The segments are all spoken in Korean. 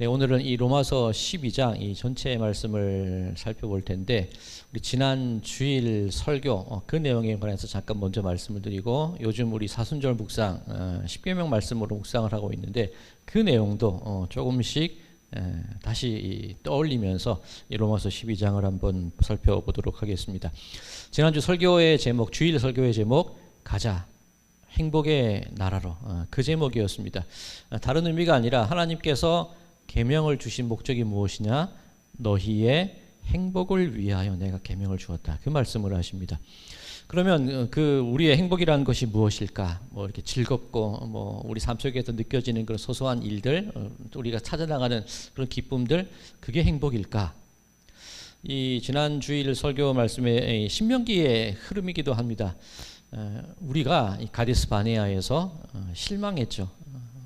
네, 오늘은 이 로마서 12장 이 전체 말씀을 살펴볼 텐데, 우리 지난 주일 설교 그 내용에 관해서 잠깐 먼저 말씀을 드리고, 요즘 우리 사순절 묵상 10계명 말씀으로 묵상을 하고 있는데, 그 내용도 조금씩 다시 떠올리면서 이 로마서 12장을 한번 살펴보도록 하겠습니다. 지난주 설교의 제목, 주일 설교의 제목, 가자 행복의 나라로, 그 제목이었습니다. 다른 의미가 아니라 하나님께서 계명을 주신 목적이 무엇이냐? 너희의 행복을 위하여 내가 계명을 주었다. 그 말씀을 하십니다. 그러면 그 우리의 행복이라는 것이 무엇일까? 뭐 이렇게 즐겁고 뭐 우리 삶 속에서 느껴지는 그런 소소한 일들, 우리가 찾아나가는 그런 기쁨들, 그게 행복일까? 이 지난 주일 설교 말씀의 신명기의 흐름이기도 합니다. 우리가 이 가데스 바네아에서 실망했죠.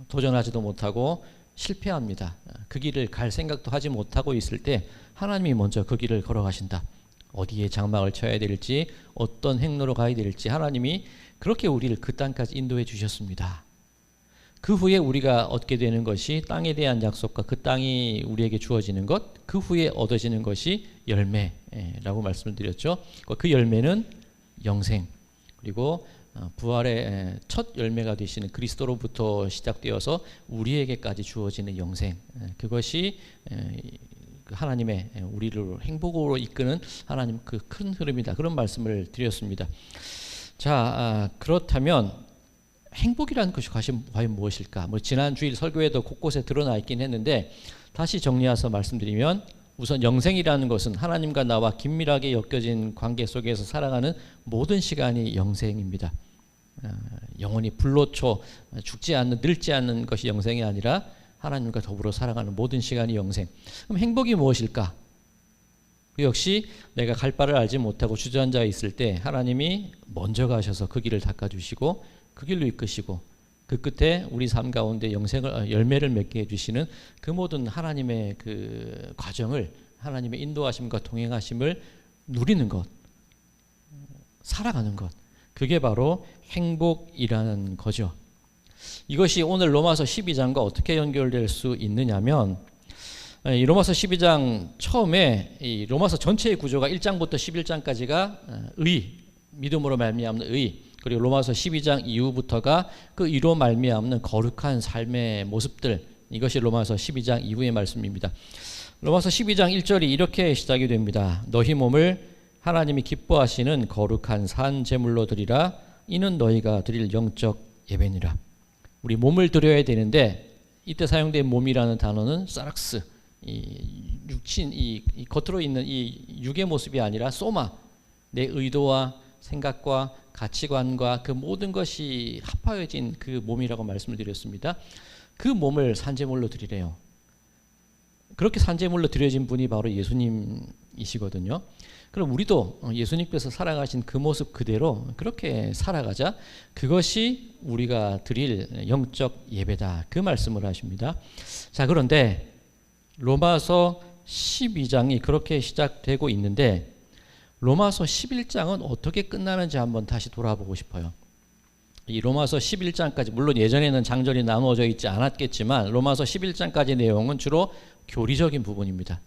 도전하지도 못하고 실패합니다. 그 길을 갈 생각도 하지 못하고 있을 때 하나님이 먼저 그 길을 걸어가신다. 어디에 장막을 쳐야 될지, 어떤 행로로 가야 될지 하나님이 그렇게 우리를 그 땅까지 인도해 주셨습니다. 그 후에 우리가 얻게 되는 것이 땅에 대한 약속과 그 땅이 우리에게 주어지는 것, 그 후에 얻어지는 것이 열매라고 말씀을 드렸죠. 그 열매는 영생, 그리고 부활의 첫 열매가 되시는 그리스도로부터 시작되어서 우리에게까지 주어지는 영생, 그것이 하나님의 우리를 행복으로 이끄는 하나님 그 큰 흐름이다. 그런 말씀을 드렸습니다. 자, 그렇다면 행복이라는 것이 과연 무엇일까? 뭐 지난 주일 설교에도 곳곳에 드러나 있긴 했는데, 다시 정리해서 말씀드리면, 우선 영생이라는 것은 하나님과 나와 긴밀하게 엮여진 관계 속에서 살아가는 모든 시간이 영생입니다. 영원히 불로초 죽지 않는, 늙지 않는 것이 영생이 아니라 하나님과 더불어 살아가는 모든 시간이 영생. 그럼 행복이 무엇일까? 역시 내가 갈 바를 알지 못하고 주저앉아 있을 때 하나님이 먼저 가셔서 그 길을 닦아주시고 그 길로 이끄시고 그 끝에 우리 삶 가운데 열매를 맺게 해주시는 그 모든 하나님의 그 과정을, 하나님의 인도하심과 동행하심을 누리는 것, 살아가는 것, 그게 바로 행복이라는 거죠. 이것이 오늘 로마서 12장과 어떻게 연결될 수 있느냐면, 이 로마서 12장 처음에 이 로마서 전체의 구조가 1장부터 11장까지가 의, 믿음으로 말미암는 의, 그리고 로마서 12장 이후부터가 그 의로 말미암는 거룩한 삶의 모습들, 이것이 로마서 12장 이후의 말씀입니다. 로마서 12장 1절이 이렇게 시작이 됩니다. 너희 몸을 하나님이 기뻐하시는 거룩한 산 제물로 드리라. 이는 너희가 드릴 영적 예배니라. 우리 몸을 드려야 되는데, 이때 사용된 몸이라는 단어는 사락스, 이 육신, 이 겉으로 있는 이 육의 모습이 아니라 소마, 내 의도와 생각과 가치관과 그 모든 것이 합하여진 그 몸이라고 말씀을 드렸습니다. 그 몸을 산제물로 드리래요. 그렇게 산제물로 드려진 분이 바로 예수님이시거든요. 그럼 우리도 예수님께서 살아가신 그 모습 그대로 그렇게 살아가자. 그것이 우리가 드릴 영적 예배다. 그 말씀을 하십니다. 자, 그런데 로마서 12장이 그렇게 시작되고 있는데, 로마서 11장은 어떻게 끝나는지 한번 다시 돌아보고 싶어요. 이 로마서 11장까지, 물론 예전에는 장절이 나누어져 있지 않았겠지만 로마서 11장까지 내용은 주로 교리적인 부분입니다.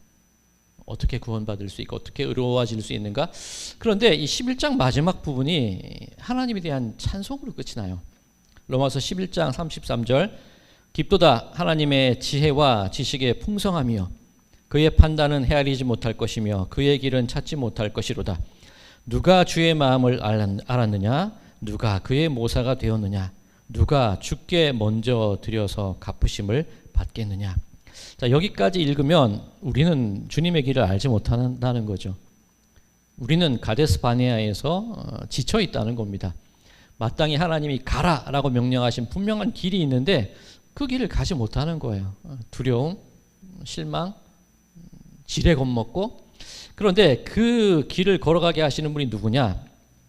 어떻게 구원받을 수 있고 어떻게 의로워질 수 있는가. 그런데 이 11장 마지막 부분이 하나님에 대한 찬송으로 끝이 나요. 로마서 11장 33절, 깊도다 하나님의 지혜와 지식의 풍성함이여 그의 판단은 헤아리지 못할 것이며 그의 길은 찾지 못할 것이로다. 누가 주의 마음을 알았느냐? 누가 그의 모사가 되었느냐? 누가 주께 먼저 드려서 갚으심을 받겠느냐? 자, 여기까지 읽으면 우리는 주님의 길을 알지 못한다는 거죠. 우리는 가데스 바네아에서 지쳐 있다는 겁니다. 마땅히 하나님이 가라라고 명령하신 분명한 길이 있는데 그 길을 가지 못하는 거예요. 두려움, 실망, 지레 겁먹고. 그런데 그 길을 걸어가게 하시는 분이 누구냐?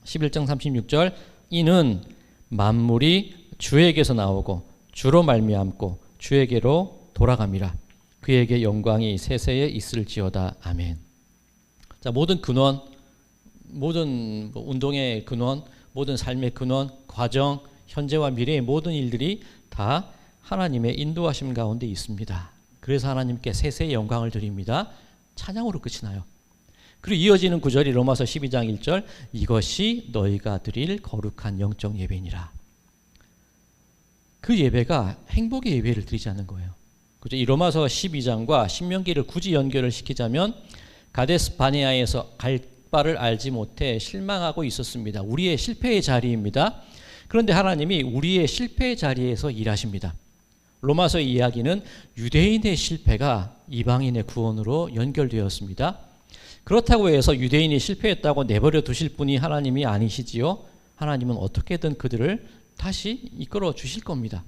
11장 36절, 이는 만물이 주에게서 나오고 주로 말미암고 주에게로 돌아감이라. 그에게 영광이 세세에 있을지어다. 아멘. 자, 모든 근원, 모든 운동의 근원, 모든 삶의 근원, 과정, 현재와 미래의 모든 일들이 다 하나님의 인도하심 가운데 있습니다. 그래서 하나님께 세세의 영광을 드립니다. 찬양으로 끝이 나요. 그리고 이어지는 구절이 로마서 12장 1절, 이것이 너희가 드릴 거룩한 영적 예배니라. 그 예배가 행복의 예배를 드리지 않는 거예요. 그죠? 이 로마서 12장과 신명기를 굳이 연결을 시키자면 가데스 바네아에서 갈 바를 알지 못해 실망하고 있었습니다. 우리의 실패의 자리입니다. 그런데 하나님이 우리의 실패의 자리에서 일하십니다. 로마서 이야기는 유대인의 실패가 이방인의 구원으로 연결되었습니다. 그렇다고 해서 유대인이 실패했다고 내버려 두실 분이 하나님이 아니시지요. 하나님은 어떻게든 그들을 다시 이끌어 주실 겁니다.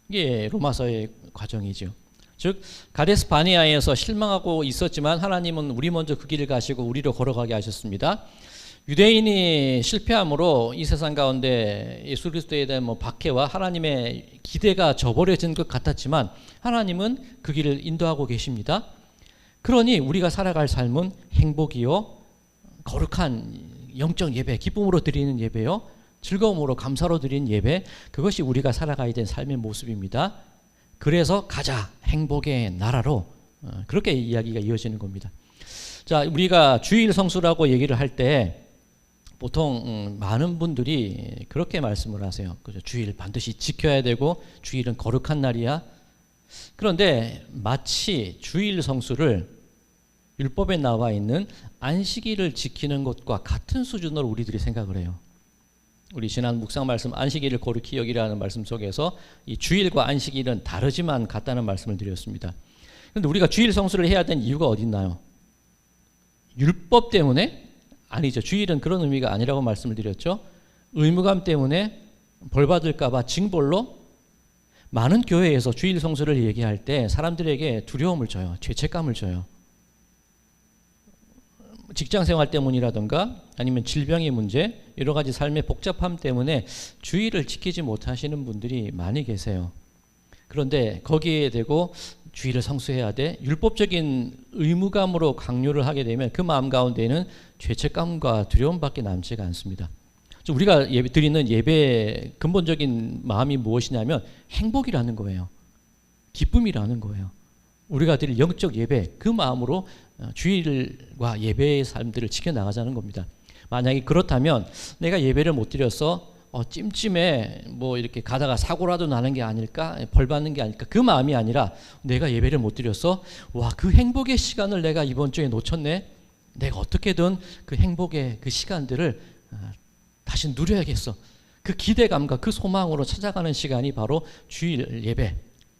이게 로마서의 과정이죠. 즉 가데스 바네아에서 실망하고 있었지만 하나님은 우리 먼저 그 길을 가시고 우리로 걸어가게 하셨습니다. 유대인이 실패함으로 이 세상 가운데 예수 그리스도에 대한 박해와 하나님의 기대가 저버려진 것 같았지만 하나님은 그 길을 인도하고 계십니다. 그러니 우리가 살아갈 삶은 행복이요, 거룩한 영적 예배, 기쁨으로 드리는 예배요, 즐거움으로 감사로 드리는 예배, 그것이 우리가 살아가야 될 삶의 모습입니다. 그래서 가자 행복의 나라로, 그렇게 이야기가 이어지는 겁니다. 자, 우리가 주일 성수라고 얘기를 할 때 보통 많은 분들이 그렇게 말씀을 하세요. 그죠? 주일 반드시 지켜야 되고 주일은 거룩한 날이야. 그런데 마치 주일 성수를 율법에 나와 있는 안식일을 지키는 것과 같은 수준으로 우리들이 생각을 해요. 우리 지난 묵상 말씀 안식일을 거룩히 여기라는 말씀 속에서 이 주일과 안식일은 다르지만 같다는 말씀을 드렸습니다. 그런데 우리가 주일 성수를 해야 되는 이유가 어디 있나요? 율법 때문에? 아니죠. 주일은 그런 의미가 아니라고 말씀을 드렸죠. 의무감 때문에 벌 받을까 봐 징벌로 많은 교회에서 주일 성수를 얘기할 때 사람들에게 두려움을 줘요. 죄책감을 줘요. 직장생활 때문이라든가 아니면 질병의 문제, 여러 가지 삶의 복잡함 때문에 주일을 지키지 못하시는 분들이 많이 계세요. 그런데 거기에 대고 주일을 성수해야 돼, 율법적인 의무감으로 강요를 하게 되면 그 마음 가운데는 죄책감과 두려움밖에 남지가 않습니다. 우리가 드리는 예배의 근본적인 마음이 무엇이냐면 행복이라는 거예요. 기쁨이라는 거예요. 우리가 드릴 영적 예배, 그 마음으로 주일과 예배의 삶들을 지켜나가자는 겁니다. 만약에 그렇다면 내가 예배를 못 드려서 찜찜해, 이렇게 가다가 사고라도 나는 게 아닐까, 벌 받는 게 아닐까, 그 마음이 아니라 내가 예배를 못 드려서 그 행복의 시간을 내가 이번 주에 놓쳤네, 내가 어떻게든 그 행복의 그 시간들을 다시 누려야겠어, 그 기대감과 그 소망으로 찾아가는 시간이 바로 주일 예배,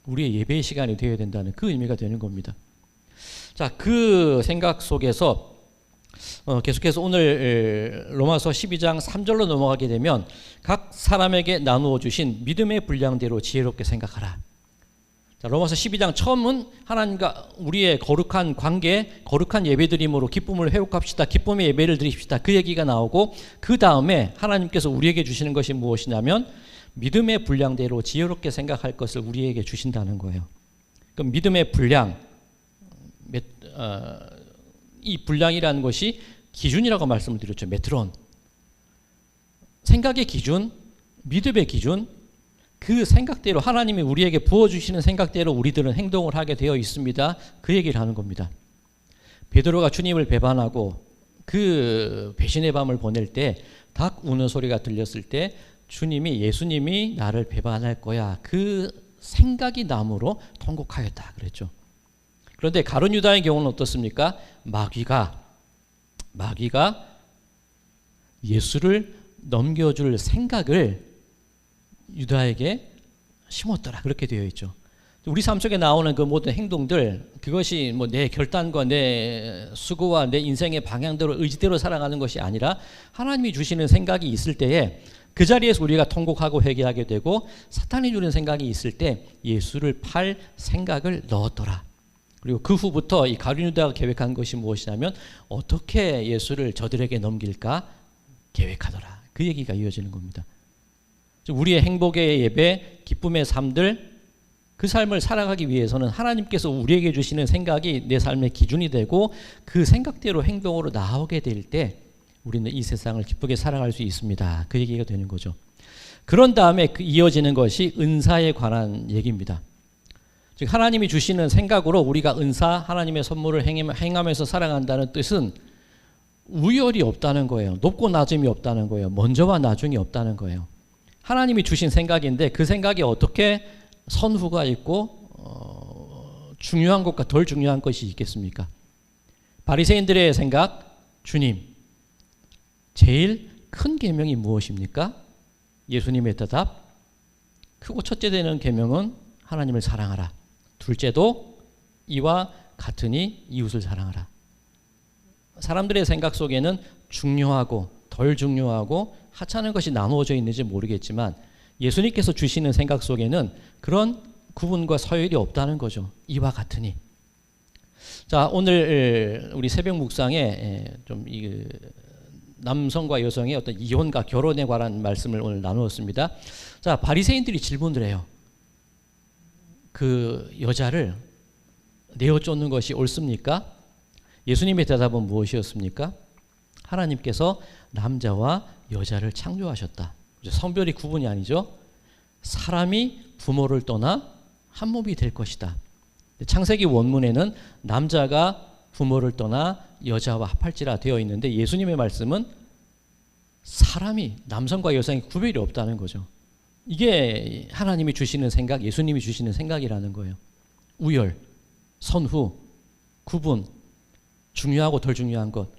우리의 예배의 시간이 되어야 된다는 그 의미가 되는 겁니다. 자, 그 생각 속에서 계속해서 오늘 로마서 12장 3절로 넘어가게 되면 각 사람에게 나누어 주신 믿음의 분량대로 지혜롭게 생각하라. 자, 로마서 12장 처음은 하나님과 우리의 거룩한 관계, 거룩한 예배드림으로 기쁨을 회복합시다, 기쁨의 예배를 드립시다, 그 얘기가 나오고, 그 다음에 하나님께서 우리에게 주시는 것이 무엇이냐면 믿음의 분량대로 지혜롭게 생각할 것을 우리에게 주신다는 거예요. 그럼 믿음의 분량, 이 분량이라는 것이 기준이라고 말씀을 드렸죠. 메트론. 생각의 기준, 믿음의 기준, 그 생각대로 하나님이 우리에게 부어주시는 생각대로 우리들은 행동을 하게 되어 있습니다. 그 얘기를 하는 겁니다. 베드로가 주님을 배반하고 그 배신의 밤을 보낼 때 닭 우는 소리가 들렸을 때 예수님이 나를 배반할 거야, 그 생각이 남으로 통곡하였다 그랬죠. 그런데 가룟 유다의 경우는 어떻습니까? 마귀가 예수를 넘겨줄 생각을 유다에게 심었더라, 그렇게 되어 있죠. 우리 삶 속에 나오는 그 모든 행동들, 그것이 내 결단과 내 수고와 내 인생의 방향대로, 의지대로 살아가는 것이 아니라 하나님이 주시는 생각이 있을 때에 그 자리에서 우리가 통곡하고 회개하게 되고, 사탄이 주는 생각이 있을 때 예수를 팔 생각을 넣었더라. 그리고 그 후부터 이 가룟 유다가 계획한 것이 무엇이냐면 어떻게 예수를 저들에게 넘길까 계획하더라. 그 얘기가 이어지는 겁니다. 우리의 행복의 예배, 기쁨의 삶들, 그 삶을 살아가기 위해서는 하나님께서 우리에게 주시는 생각이 내 삶의 기준이 되고 그 생각대로 행동으로 나오게 될 때 우리는 이 세상을 기쁘게 살아갈 수 있습니다. 그 얘기가 되는 거죠. 그런 다음에 이어지는 것이 은사에 관한 얘기입니다. 즉 하나님이 주시는 생각으로 우리가 은사, 하나님의 선물을 행하면서 살아간다는 뜻은 우열이 없다는 거예요. 높고 낮음이 없다는 거예요. 먼저와 나중이 없다는 거예요. 하나님이 주신 생각인데 그 생각에 어떻게 선후가 있고 중요한 것과 덜 중요한 것이 있겠습니까? 바리새인들의 생각, 주님, 제일 큰 계명이 무엇입니까? 예수님의 대답, 크고 첫째 되는 계명은 하나님을 사랑하라. 둘째도 이와 같으니 이웃을 사랑하라. 사람들의 생각 속에는 중요하고 덜 중요하고 하찮은 것이 나누어져 있는지 모르겠지만 예수님께서 주시는 생각 속에는 그런 구분과 서열이 없다는 거죠. 이와 같으니. 자, 오늘 우리 새벽 묵상에 좀 남성과 여성의 어떤 이혼과 결혼에 관한 말씀을 오늘 나누었습니다. 자, 바리새인들이 질문을 해요. 그 여자를 내어 쫓는 것이 옳습니까? 예수님의 대답은 무엇이었습니까? 하나님께서 남자와 여자를 창조하셨다. 성별이 구분이 아니죠. 사람이 부모를 떠나 한 몸이 될 것이다. 창세기 원문에는 남자가 부모를 떠나 여자와 합할지라 되어 있는데 예수님의 말씀은 사람이 남성과 여성이 구별이 없다는 거죠. 이게 하나님이 주시는 생각, 예수님이 주시는 생각이라는 거예요. 우열, 선후, 구분, 중요하고 덜 중요한 것,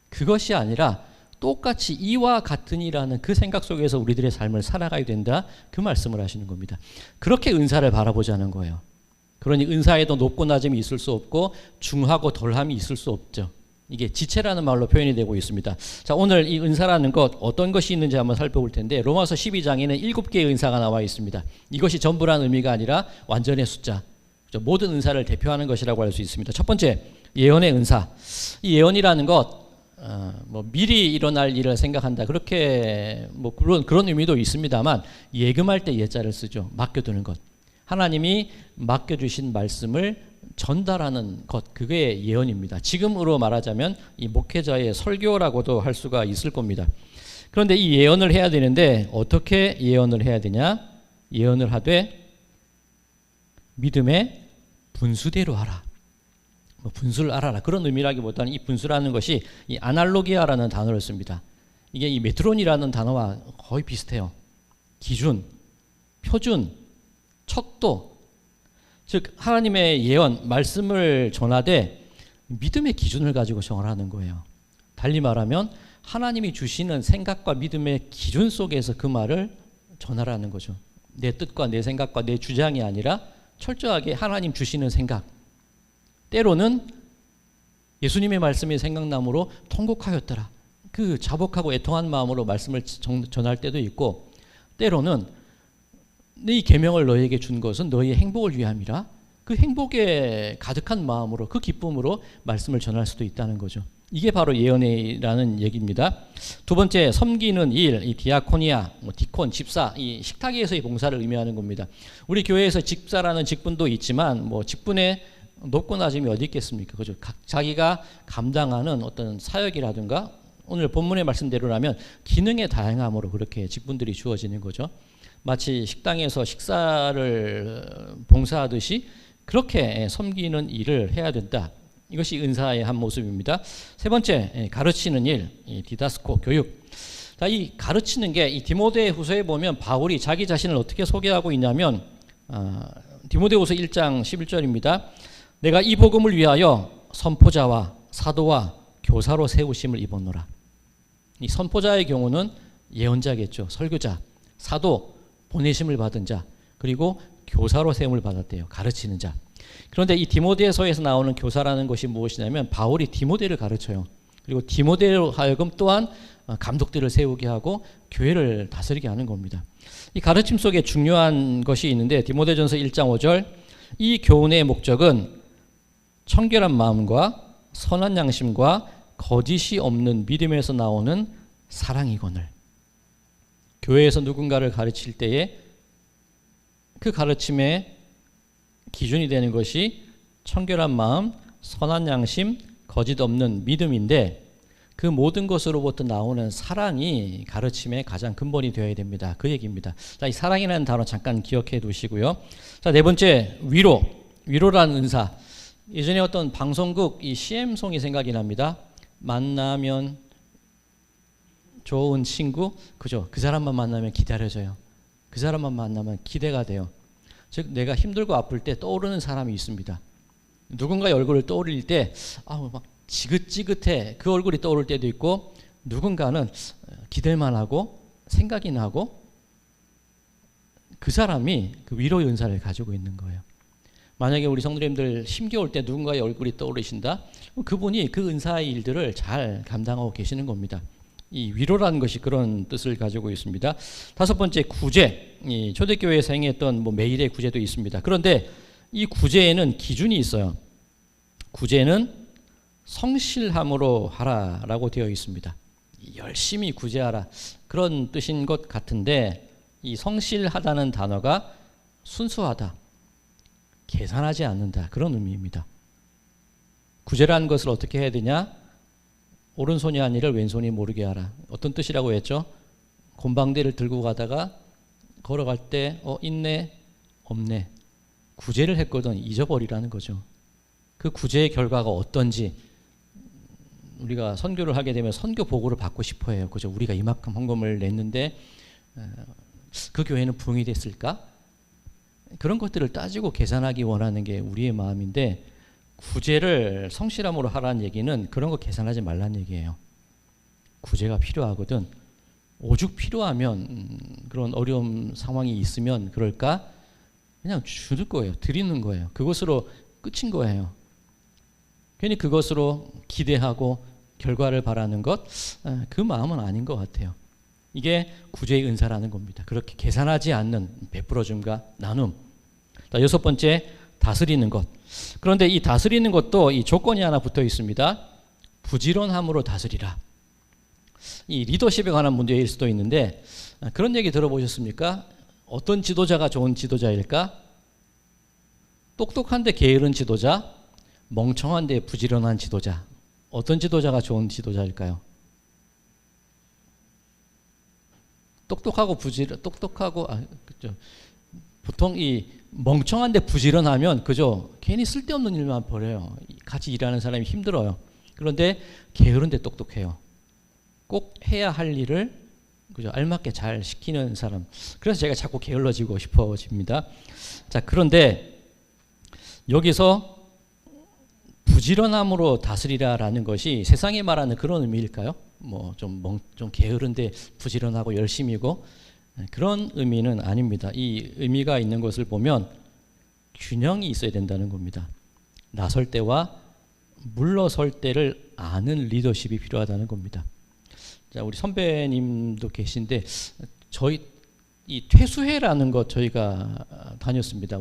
그것이 아니라 똑같이 이와 같으니라는 그 생각 속에서 우리들의 삶을 살아가야 된다, 그 말씀을 하시는 겁니다. 그렇게 은사를 바라보자는 거예요. 그러니 은사에도 높고 낮음이 있을 수 없고 중하고 덜함이 있을 수 없죠. 이게 지체라는 말로 표현이 되고 있습니다. 자, 오늘 이 은사라는 것 어떤 것이 있는지 한번 살펴볼 텐데 로마서 12장에는 7개의 은사가 나와 있습니다. 이것이 전부라는 의미가 아니라 완전의 숫자, 모든 은사를 대표하는 것이라고 할 수 있습니다. 첫 번째, 예언의 은사. 이 예언이라는 것 미리 일어날 일을 생각한다. 그렇게 그런 의미도 있습니다만 예금할 때 예자를 쓰죠. 맡겨두는 것. 하나님이 맡겨주신 말씀을 전달하는 것, 그게 예언입니다. 지금으로 말하자면 이 목회자의 설교라고도 할 수가 있을 겁니다. 그런데 이 예언을 해야 되는데 어떻게 예언을 해야 되냐? 예언을 하되 믿음의 분수대로 하라. 분수를 알아라. 그런 의미라기보다는 이 분수라는 것이 이 아날로기아라는 단어를 씁니다. 이게 이 메트론이라는 단어와 거의 비슷해요. 기준, 표준, 척도. 즉 하나님의 예언, 말씀을 전하되 믿음의 기준을 가지고 전하는 거예요. 달리 말하면 하나님이 주시는 생각과 믿음의 기준 속에서 그 말을 전하라는 거죠. 내 뜻과 내 생각과 내 주장이 아니라 철저하게 하나님 주시는 생각. 때로는 예수님의 말씀이 생각나므로 통곡하였더라. 그 자복하고 애통한 마음으로 말씀을 전할 때도 있고, 때로는 네 계명을 너희에게 준 것은 너희의 행복을 위함이라. 그 행복에 가득한 마음으로, 그 기쁨으로 말씀을 전할 수도 있다는 거죠. 이게 바로 예언이라는 얘기입니다. 두 번째, 섬기는 일, 이 디아코니아, 디콘, 집사, 이 식탁에서의 봉사를 의미하는 겁니다. 우리 교회에서 집사라는 직분도 있지만 직분의 높고 낮음이 어디 있겠습니까? 그죠? 자기가 감당하는 어떤 사역이라든가 오늘 본문의 말씀대로라면 기능의 다양함으로 그렇게 직분들이 주어지는 거죠. 마치 식당에서 식사를 봉사하듯이 그렇게 섬기는 일을 해야 된다. 이것이 은사의 한 모습입니다. 세 번째, 가르치는 일, 디다스코, 교육. 자, 이 가르치는 게 이 디모데 후서에 보면 바울이 자기 자신을 어떻게 소개하고 있냐면 디모데 후서 1장 11절입니다. 내가 이 복음을 위하여 선포자와 사도와 교사로 세우심을 입었노라. 이 선포자의 경우는 예언자겠죠. 설교자, 사도, 보내심을 받은 자, 그리고 교사로 세움을 받았대요. 가르치는 자. 그런데 이 디모데서에서 나오는 교사라는 것이 무엇이냐면 바울이 디모데를 가르쳐요. 그리고 디모데로 하여금 또한 감독들을 세우게 하고 교회를 다스리게 하는 겁니다. 이 가르침 속에 중요한 것이 있는데 디모데전서 1장 5절, 이 교훈의 목적은 청결한 마음과 선한 양심과 거짓이 없는 믿음에서 나오는 사랑이거늘. 교회에서 누군가를 가르칠 때에 그 가르침의 기준이 되는 것이 청결한 마음, 선한 양심, 거짓 없는 믿음인데 그 모든 것으로부터 나오는 사랑이 가르침의 가장 근본이 되어야 됩니다. 그 얘기입니다. 자, 이 사랑이라는 단어 잠깐 기억해 두시고요. 자, 네 번째, 위로. 위로라는 은사. 예전에 어떤 방송국 이 CM송이 생각이 납니다. 만나면 좋은 친구, 그죠? 그 사람만 만나면 기다려져요. 그 사람만 만나면 기대가 돼요. 즉 내가 힘들고 아플 때 떠오르는 사람이 있습니다. 누군가의 얼굴을 떠올릴 때 막 지긋지긋해 그 얼굴이 떠오를 때도 있고, 누군가는 기댈만 하고 생각이 나고, 그 사람이 그 위로의 은사를 가지고 있는 거예요. 만약에 우리 성도님들 힘겨울 때 누군가의 얼굴이 떠오르신다, 그분이 그 은사의 일들을 잘 감당하고 계시는 겁니다. 이 위로라는 것이 그런 뜻을 가지고 있습니다. 다섯 번째, 구제. 이 초대교회에서 행했던 매일의 구제도 있습니다. 그런데 이 구제에는 기준이 있어요. 구제는 성실함으로 하라라고 되어 있습니다. 열심히 구제하라, 그런 뜻인 것 같은데, 이 성실하다는 단어가 순수하다, 계산하지 않는다, 그런 의미입니다. 구제라는 것을 어떻게 해야 되냐? 오른손이 한 일을 왼손이 모르게 하라. 어떤 뜻이라고 했죠? 곰방대를 들고 가다가 걸어갈 때 있네 없네, 구제를 했거든 잊어버리라는 거죠. 그 구제의 결과가 어떤지 우리가 선교를 하게 되면 선교 보고를 받고 싶어 해요. 그죠? 우리가 이만큼 헌금을 냈는데 그 교회는 부흥이 됐을까? 그런 것들을 따지고 계산하기 원하는 게 우리의 마음인데, 구제를 성실함으로 하라는 얘기는 그런 거 계산하지 말라는 얘기예요. 구제가 필요하거든. 오죽 필요하면, 그런 어려운 상황이 있으면 그럴까? 그냥 줄 거예요. 드리는 거예요. 그것으로 끝인 거예요. 괜히 그것으로 기대하고 결과를 바라는 것, 그 마음은 아닌 것 같아요. 이게 구제의 은사라는 겁니다. 그렇게 계산하지 않는 베풀어줌과 나눔. 여섯 번째, 다스리는 것. 그런데 이 다스리는 것도 이 조건이 하나 붙어 있습니다. 부지런함으로 다스리라. 이 리더십에 관한 문제일 수도 있는데, 그런 얘기 들어보셨습니까? 어떤 지도자가 좋은 지도자일까? 똑똑한데 게으른 지도자, 멍청한데 부지런한 지도자. 어떤 지도자가 좋은 지도자일까요? 똑똑하고 그죠. 보통 이 멍청한데 부지런하면 그죠, 괜히 쓸데없는 일만 벌여요. 같이 일하는 사람이 힘들어요. 그런데 게으른데 똑똑해요. 꼭 해야 할 일을 그죠, 알맞게 잘 시키는 사람. 그래서 제가 자꾸 게을러지고 싶어집니다. 자, 그런데 여기서 부지런함으로 다스리라라는 것이 세상에 말하는 그런 의미일까요? 좀 게으른데 부지런하고 열심이고, 그런 의미는 아닙니다. 이 의미가 있는 것을 보면 균형이 있어야 된다는 겁니다. 나설 때와 물러설 때를 아는 리더십이 필요하다는 겁니다. 자, 우리 선배님도 계신데, 이 퇴수회라는 것 저희가 다녔습니다.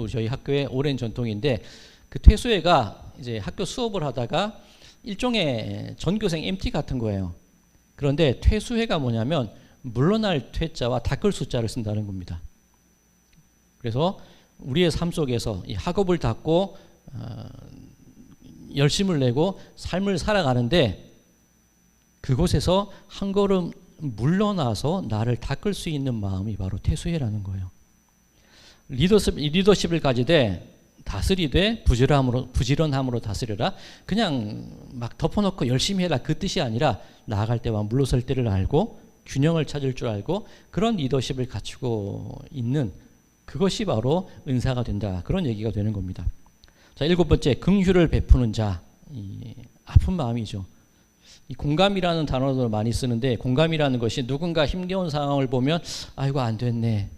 저희 학교의 오랜 전통인데, 그 퇴수회가 이제 학교 수업을 하다가 일종의 전교생 MT 같은 거예요. 그런데 퇴수회가 뭐냐면 물러날 퇴자와 닦을 숫자를 쓴다는 겁니다. 그래서 우리의 삶 속에서 이 학업을 닦고 열심을 내고 삶을 살아가는데, 그곳에서 한 걸음 물러나서 나를 닦을 수 있는 마음이 바로 퇴수회라는 거예요. 리더십을 가지되 다스리되 부지런함으로 다스려라. 그냥 막 덮어놓고 열심히 해라, 그 뜻이 아니라 나아갈 때와 물러설 때를 알고 균형을 찾을 줄 알고 그런 리더십을 갖추고 있는, 그것이 바로 은사가 된다, 그런 얘기가 되는 겁니다. 자, 일곱 번째, 긍휼을 베푸는 자. 이 아픈 마음이죠. 이 공감이라는 단어를 많이 쓰는데, 공감이라는 것이 누군가 힘겨운 상황을 보면 아이고 안 됐네,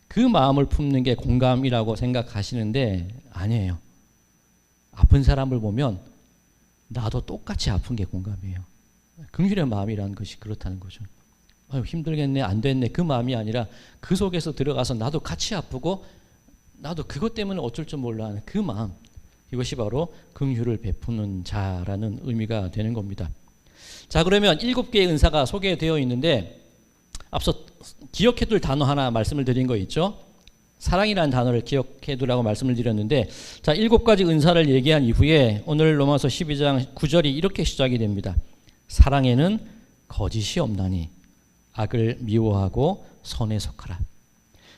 그 마음을 품는 게 공감이라고 생각하시는데 아니에요. 아픈 사람을 보면 나도 똑같이 아픈 게 공감이에요. 긍휼의 마음이라는 것이 그렇다는 거죠. 아유 힘들겠네, 안 됐네, 그 마음이 아니라 그 속에서 들어가서 나도 같이 아프고 나도 그것 때문에 어쩔 줄 몰라 하는 그 마음, 이것이 바로 긍휼을 베푸는 자라는 의미가 되는 겁니다. 자, 그러면 7개의 은사가 소개되어 있는데, 앞서 기억해둘 단어 하나 말씀을 드린 거 있죠? 사랑이라는 단어를 기억해두라고 말씀을 드렸는데, 자, 7가지 은사를 얘기한 이후에 오늘 로마서 12장 9절이 이렇게 시작이 됩니다. 사랑에는 거짓이 없나니 악을 미워하고 선에 속하라.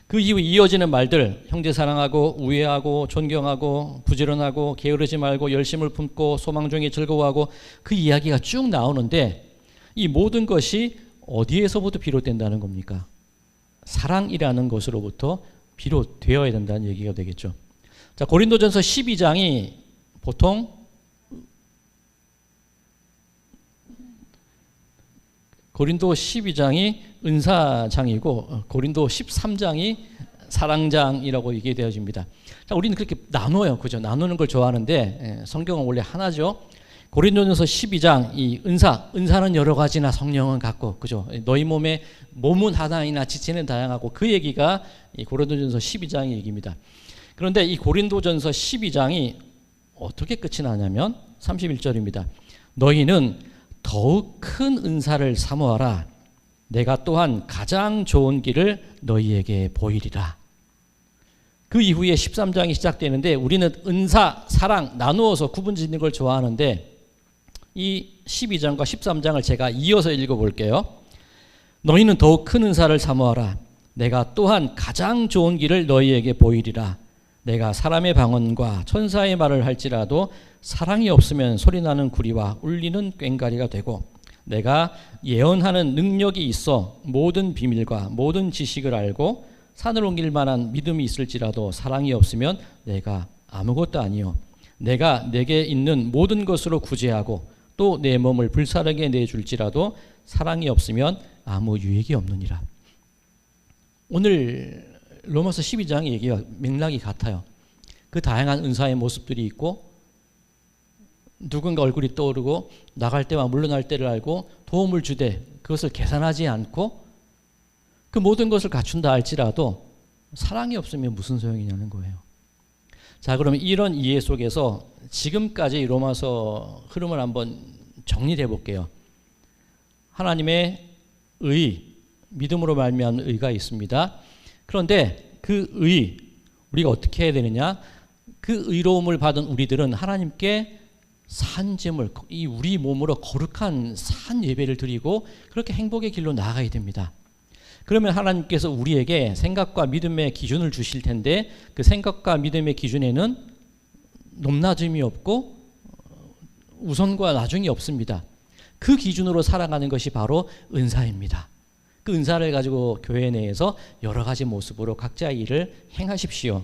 그 이후 이어지는 말들, 형제 사랑하고 우애하고 존경하고 부지런하고 게으르지 말고 열심을 품고 소망 중에 즐거워하고 그 이야기가 쭉 나오는데 이 모든 것이 어디에서부터 비롯된다는 겁니까? 사랑이라는 것으로부터 비롯되어야 된다는 얘기가 되겠죠. 자, 고린도전서 12장이 보통 고린도 12장이 은사장이고 고린도 13장이 사랑장이라고 얘기되어집니다. 자, 우리는 그렇게 나눠요. 그죠? 나누는 걸 좋아하는데 성경은 원래 하나죠. 고린도전서 12장 이 은사는 여러 가지나 성령은 같고, 그죠? 너희 몸은 하나이나 지체는 다양하고, 그 얘기가 이 고린도전서 12장의 얘기입니다. 그런데 이 고린도전서 12장이 어떻게 끝이 나냐면 31절입니다. 너희는 더욱 큰 은사를 사모하라. 내가 또한 가장 좋은 길을 너희에게 보이리라. 그 이후에 13장이 시작되는데 우리는 은사, 사랑 나누어서 구분짓는 걸 좋아하는데 이 12장과 13장을 제가 이어서 읽어볼게요. 너희는 더욱 큰 은사를 사모하라. 내가 또한 가장 좋은 길을 너희에게 보이리라. 내가 사람의 방언과 천사의 말을 할지라도 사랑이 없으면 소리나는 구리와 울리는 꽹과리가 되고, 내가 예언하는 능력이 있어 모든 비밀과 모든 지식을 알고 산을 옮길 만한 믿음이 있을지라도 사랑이 없으면 내가 아무것도 아니요. 내가 내게 있는 모든 것으로 구제하고 또 내 몸을 불사르게 내줄지라도 사랑이 없으면 아무 유익이 없느니라. 오늘 로마서 12장의 얘기와 맥락이 같아요. 그 다양한 은사의 모습들이 있고 누군가 얼굴이 떠오르고 나갈 때와 물러날 때를 알고 도움을 주되 그것을 계산하지 않고 그 모든 것을 갖춘다 할지라도 사랑이 없으면 무슨 소용이냐는 거예요. 자, 그러면 이런 이해 속에서 지금까지 로마서 흐름을 한번 정리해 볼게요. 하나님의 믿음으로 말미암은 의가 있습니다. 그런데 그 우리가 어떻게 해야 되느냐? 그 의로움을 받은 우리들은 하나님께 산 제물, 이 우리 몸으로 거룩한 산 예배를 드리고 그렇게 행복의 길로 나아가야 됩니다. 그러면 하나님께서 우리에게 생각과 믿음의 기준을 주실 텐데 그 생각과 믿음의 기준에는 높낮음이 없고 우선과 나중이 없습니다. 그 기준으로 살아가는 것이 바로 은사입니다. 그 은사를 가지고 교회 내에서 여러 가지 모습으로 각자의 일을 행하십시오.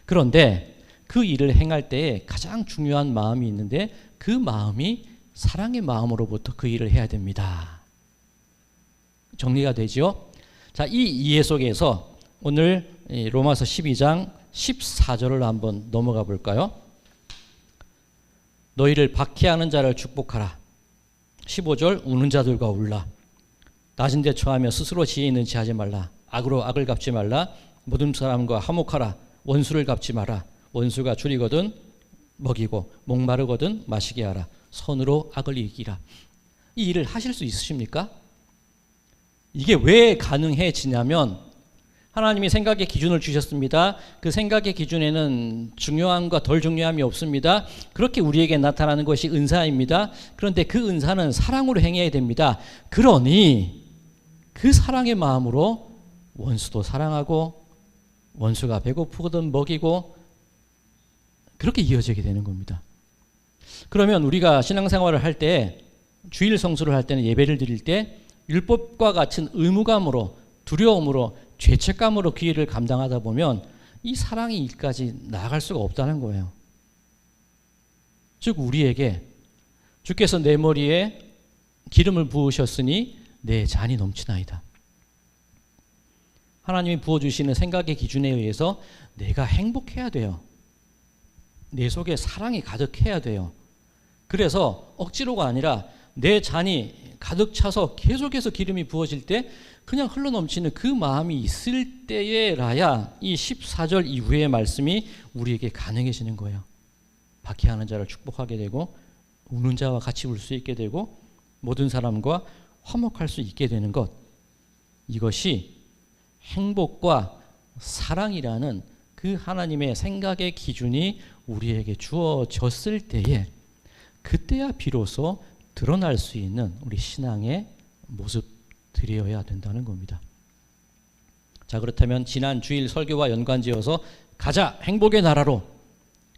그런데 그 일을 행할 때에 가장 중요한 마음이 있는데 그 마음이 사랑의 마음으로부터 그 일을 해야 됩니다. 정리가 되죠? 자, 이 이해 속에서 오늘 로마서 12장 14절을 한번 넘어가 볼까요? 너희를 박해하는 자를 축복하라. 15절 우는 자들과 울라. 낮은 데 처하며 스스로 지혜 있는 체 하지 말라. 악으로 악을 갚지 말라. 모든 사람과 화목하라. 원수를 갚지 마라. 원수가 줄이거든 먹이고 목마르거든 마시게 하라. 선으로 악을 이기라. 이 일을 하실 수 있으십니까? 이게 왜 가능해지냐면 하나님이 생각의 기준을 주셨습니다. 그 생각의 기준에는 중요함과 덜 중요함이 없습니다. 그렇게 우리에게 나타나는 것이 은사입니다. 그런데 그 은사는 사랑으로 행해야 됩니다. 그러니 그 사랑의 마음으로 원수도 사랑하고 원수가 배고프거든 먹이고 그렇게 이어지게 되는 겁니다. 그러면 우리가 신앙생활을 할 때 주일 성수를 할 때는 예배를 드릴 때 율법과 같은 의무감으로 두려움으로 죄책감으로 그 일을 감당하다 보면 이 사랑의 일까지 나아갈 수가 없다는 거예요. 즉 우리에게 주께서 내 머리에 기름을 부으셨으니 내 잔이 넘치나이다. 하나님이 부어주시는 생각의 기준에 의해서 내가 행복해야 돼요. 내 속에 사랑이 가득해야 돼요. 그래서 억지로가 아니라 내 잔이 가득 차서 계속해서 기름이 부어질 때 그냥 흘러넘치는 그 마음이 있을 때에라야 이 14절 이후의 말씀이 우리에게 가능해지는 거예요. 박해하는 자를 축복하게 되고 우는 자와 같이 울 수 있게 되고 모든 사람과 화목할 수 있게 되는 것, 이것이 행복과 사랑이라는 그 하나님의 생각의 기준이 우리에게 주어졌을 때에 그때야 비로소 드러날 수 있는 우리 신앙의 모습들이어야 된다는 겁니다. 자, 그렇다면 지난 주일 설교와 연관지어서 가자 행복의 나라로.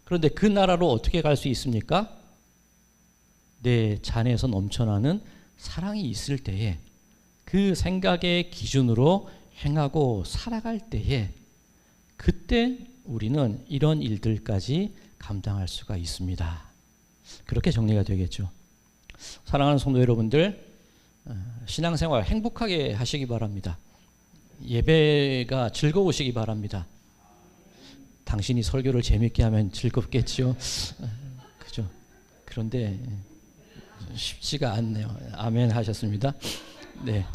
그런데 그 나라로 어떻게 갈 수 있습니까? 내 잔에서 넘쳐나는 사랑이 있을 때에, 그 생각의 기준으로 행하고 살아갈 때에, 그때 우리는 이런 일들까지 감당할 수가 있습니다. 그렇게 정리가 되겠죠. 사랑하는 성도 여러분들, 신앙생활 행복하게 하시기 바랍니다. 예배가 즐거우시기 바랍니다. 당신이 설교를 재밌게 하면 즐겁겠죠. 그죠? 그런데 쉽지가 않네요. 아멘 하셨습니다. 네,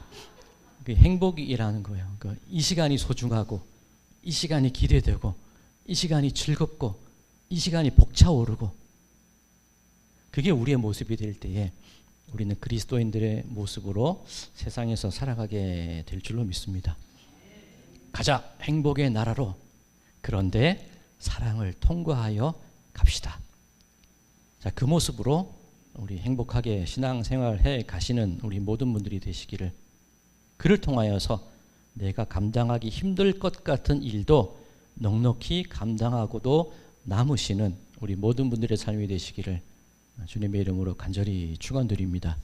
그 행복이라는 거예요. 이 시간이 소중하고, 이 시간이 기대되고, 이 시간이 즐겁고, 이 시간이 벅차오르고, 그게 우리의 모습이 될 때에 우리는 그리스도인들의 모습으로 세상에서 살아가게 될 줄로 믿습니다. 가자 행복의 나라로. 그런데 사랑을 통과하여 갑시다. 자, 그 모습으로 우리 행복하게 신앙생활해 가시는 우리 모든 분들이 되시기를, 그를 통하여서 내가 감당하기 힘들 것 같은 일도 넉넉히 감당하고도 남으시는 우리 모든 분들의 삶이 되시기를 주님의 이름으로 간절히 축원드립니다.